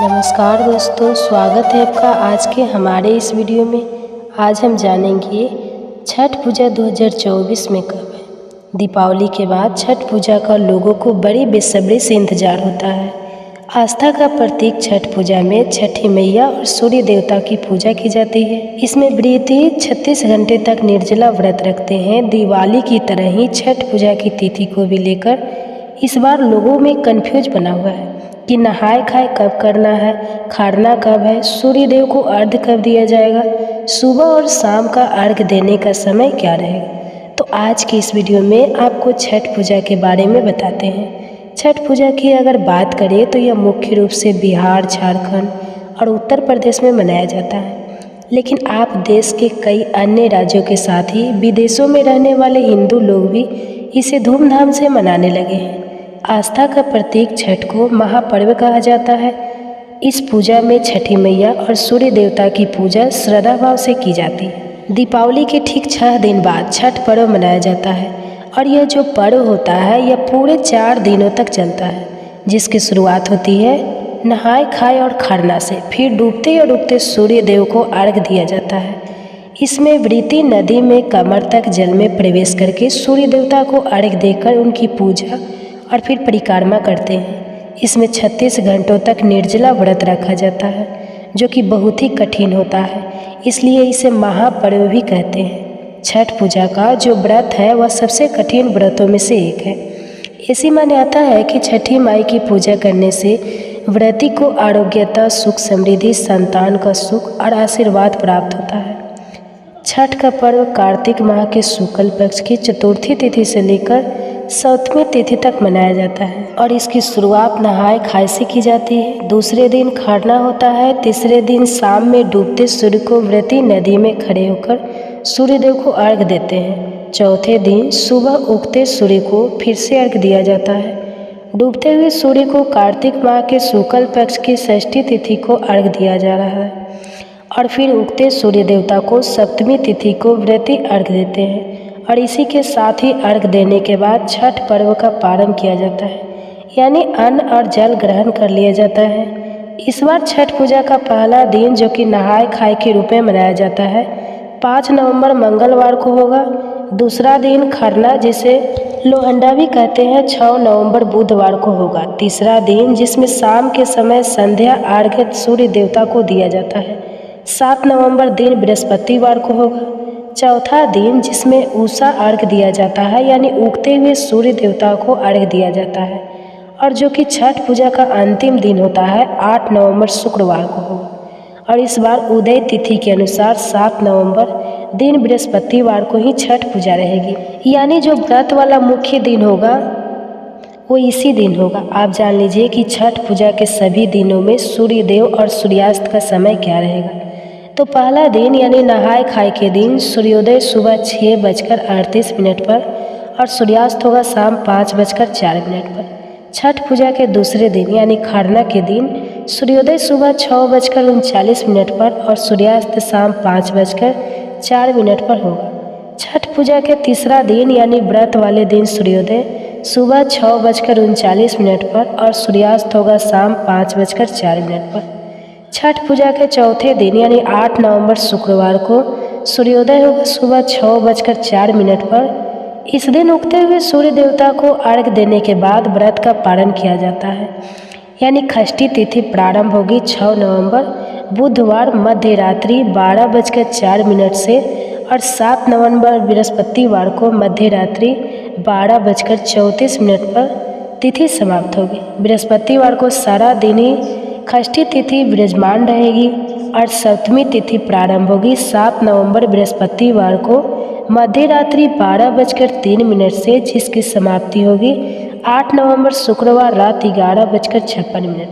नमस्कार दोस्तों, स्वागत है आपका आज के हमारे इस वीडियो में। आज हम जानेंगे छठ पूजा 2024 में कब है। दीपावली के बाद छठ पूजा का लोगों को बड़ी बेसब्री से इंतज़ार होता है। आस्था का प्रतीक छठ पूजा में छठी मैया और सूर्य देवता की पूजा की जाती है। इसमें व्रती 36 घंटे तक निर्जला व्रत रखते हैं। दिवाली की तरह ही छठ पूजा की तिथि को भी लेकर इस बार लोगों में कन्फ्यूज बना हुआ है कि नहाय खाए कब करना है, खरना कब है, सूर्य देव को अर्घ्य कब दिया जाएगा, सुबह और शाम का अर्घ्य देने का समय क्या रहेगा। तो आज की इस वीडियो में आपको छठ पूजा के बारे में बताते हैं। छठ पूजा की अगर बात करें तो यह मुख्य रूप से बिहार, झारखंड और उत्तर प्रदेश में मनाया जाता है, लेकिन आप देश के कई अन्य राज्यों के साथ ही विदेशों में रहने वाले हिंदू लोग भी इसे धूमधाम से मनाने लगे हैं। आस्था का प्रतीक छठ को महापर्व कहा जाता है। इस पूजा में छठी मैया और सूर्य देवता की पूजा श्रद्धा भाव से की जाती है। दीपावली के ठीक 6 दिन बाद छठ पर्व मनाया जाता है और यह जो पर्व होता है यह पूरे 4 दिनों तक चलता है, जिसकी शुरुआत होती है नहाय खाए और खरना से। फिर डूबते और उगते सूर्य देव को अर्घ्य दिया जाता है। इसमें व्रती नदी में कमर तक जल में प्रवेश करके सूर्य देवता को अर्घ्य देकर उनकी पूजा और फिर परिक्रमा करते हैं। इसमें 36 घंटों तक निर्जला व्रत रखा जाता है, जो कि बहुत ही कठिन होता है, इसलिए इसे महापर्व भी कहते हैं। छठ पूजा का जो व्रत है वह सबसे कठिन व्रतों में से एक है। ऐसी मान्यता है कि छठी माई की पूजा करने से व्रती को आरोग्यता, सुख, समृद्धि, संतान का सुख और आशीर्वाद प्राप्त होता है। छठ का पर्व कार्तिक माह के शुक्ल पक्ष की चतुर्थी तिथि से लेकर 7वीं तिथि तक मनाया जाता है और इसकी शुरुआत नहाय खाए से की जाती है। दूसरे दिन खरना होता है। तीसरे दिन शाम में डूबते सूर्य को व्रती नदी में खड़े होकर सूर्यदेव को अर्घ्य देते हैं। चौथे दिन सुबह उगते सूर्य को फिर से अर्घ्य दिया जाता है। डूबते हुए सूर्य को कार्तिक माह के शुक्ल पक्ष की षष्ठी तिथि को अर्घ्य दिया जा रहा है और फिर उगते सूर्य देवता को 7वीं तिथि को व्रती अर्घ्य देते हैं और इसी के साथ ही अर्घ्य देने के बाद छठ पर्व का पारण किया जाता है, यानी अन्न और जल ग्रहण कर लिया जाता है। इस बार छठ पूजा का पहला दिन, जो कि नहाय खाए के रूप में मनाया जाता है, 5 नवंबर मंगलवार को होगा। दूसरा दिन खरना, जिसे लोहंडा भी कहते हैं, 6 नवंबर बुधवार को होगा। तीसरा दिन, जिसमें शाम के समय संध्या अर्घ्य सूर्य देवता को दिया जाता है, 7 नवंबर दिन बृहस्पतिवार को होगा। चौथा दिन, जिसमें उषा अर्घ्य दिया जाता है, यानी उगते हुए सूर्य देवता को अर्घ्य दिया जाता है, और जो कि छठ पूजा का अंतिम दिन होता है, 8 नवंबर शुक्रवार को होगा। और इस बार उदय तिथि के अनुसार 7 नवंबर दिन बृहस्पतिवार को ही छठ पूजा रहेगी, यानी जो व्रत वाला मुख्य दिन होगा वो इसी दिन होगा। आप जान लीजिए कि छठ पूजा के सभी दिनों में सूर्य देव और सूर्यास्त का समय क्या रहेगा। तो पहला दिन यानी नहाय खाए के दिन सूर्योदय सुबह 6:38 पर और सूर्यास्त होगा शाम 5:04 पर। छठ पूजा के दूसरे दिन यानी खरना के दिन सूर्योदय सुबह 6:39 पर और सूर्यास्त शाम 5:04 पर होगा। छठ पूजा के तीसरा दिन यानी व्रत वाले दिन सूर्योदय सुबह 6:39 पर और सूर्यास्त होगा शाम 5:04 पर। छठ पूजा के चौथे दिन यानी 8 नवंबर शुक्रवार को सूर्योदय होगा सुबह 6:04 पर। इस दिन उगते हुए सूर्य देवता को अर्घ्य देने के बाद व्रत का पारण किया जाता है, यानी षष्ठी तिथि प्रारंभ होगी 6 नवंबर बुधवार मध्य रात्रि 12:04 से और 7 नवंबर बृहस्पतिवार को मध्य रात्रि 12:34 पर तिथि समाप्त होगी। बृहस्पतिवार को सारा दिन ही षष्ठी तिथि विराजमान रहेगी और 7वीं तिथि प्रारंभ होगी 7 नवंबर बृहस्पतिवार को मध्य रात्रि 12:03 से, जिसकी समाप्ति होगी 8 नवंबर शुक्रवार रात 11:56 पर।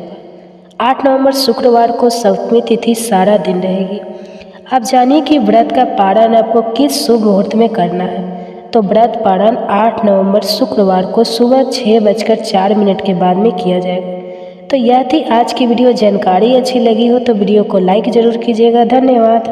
8 नवंबर शुक्रवार को 7वीं तिथि सारा दिन रहेगी। अब जानिए कि व्रत का पारण आपको किस शुभ मुहूर्त में करना है। तो व्रत पारण 8 नवंबर शुक्रवार को सुबह 6:04 के बाद में किया जाएगा। तो यह थी आज की वीडियो। जानकारी अच्छी लगी हो तो वीडियो को लाइक ज़रूर कीजिएगा। धन्यवाद।